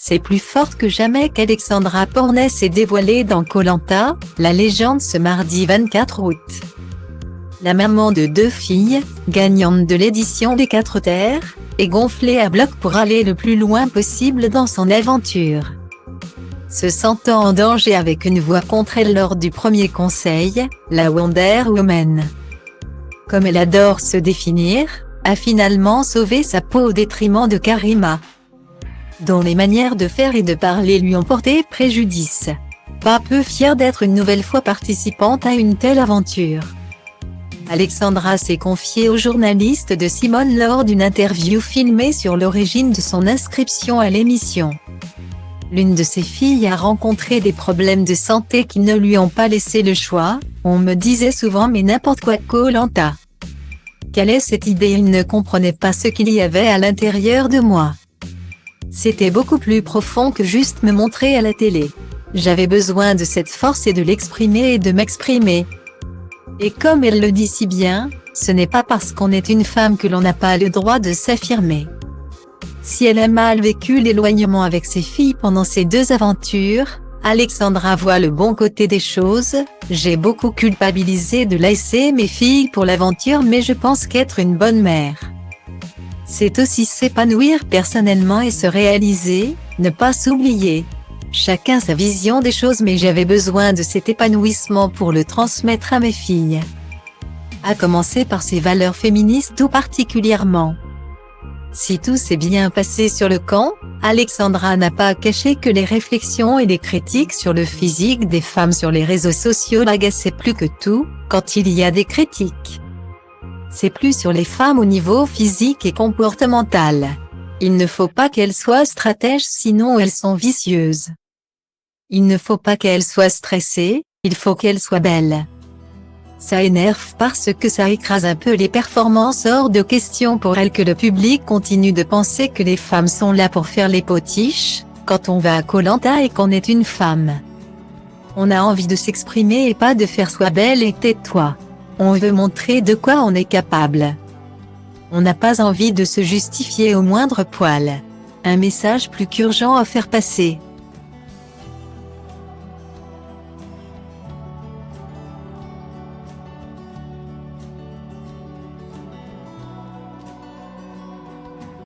C'est plus forte que jamais qu'Alexandra Pornay s'est dévoilée dans Koh-Lanta, la légende ce mardi 24 août. La maman de 2 filles, gagnante de l'édition des 4 terres, est gonflée à bloc pour aller le plus loin possible dans son aventure. Se sentant en danger avec une voix contre elle lors du premier conseil, la Wonder Woman, comme elle adore se définir, a finalement sauvé sa peau au détriment de Karima, dont les manières de faire et de parler lui ont porté préjudice. Pas peu fière d'être une nouvelle fois participante à une telle aventure, Alexandra s'est confiée aux journalistes de Simone lors d'une interview filmée sur l'origine de son inscription à l'émission. L'une de ses filles a rencontré des problèmes de santé qui ne lui ont pas laissé le choix. On me disait souvent mais n'importe quoi Koh-Lanta. Quelle est cette idée? Il ne comprenait pas ce qu'il y avait à l'intérieur de moi. C'était beaucoup plus profond que juste me montrer à la télé. J'avais besoin de cette force et de l'exprimer et de m'exprimer. Et comme elle le dit si bien, ce n'est pas parce qu'on est une femme que l'on n'a pas le droit de s'affirmer. Si elle a mal vécu l'éloignement avec ses filles pendant ces 2 aventures, Alexandra voit le bon côté des choses. J'ai beaucoup culpabilisé de laisser mes filles pour l'aventure mais je pense qu'être une bonne mère, c'est aussi s'épanouir personnellement et se réaliser, ne pas s'oublier. Chacun sa vision des choses mais j'avais besoin de cet épanouissement pour le transmettre à mes filles. À commencer par ses valeurs féministes tout particulièrement. Si tout s'est bien passé sur le camp, Alexandra n'a pas caché que les réflexions et les critiques sur le physique des femmes sur les réseaux sociaux l'agaçaient plus que tout. Quand il y a des critiques, c'est plus sur les femmes au niveau physique et comportemental. Il ne faut pas qu'elles soient stratèges sinon elles sont vicieuses. Il ne faut pas qu'elles soient stressées, il faut qu'elles soient belles. Ça énerve parce que ça écrase un peu les performances, hors de question pour elle que le public continue de penser que les femmes sont là pour faire les potiches, quand on va à Koh-Lanta et qu'on est une femme. On a envie de s'exprimer et pas de faire sois belle et tais-toi. On veut montrer de quoi on est capable. On n'a pas envie de se justifier au moindre poil. Un message plus qu'urgent à faire passer.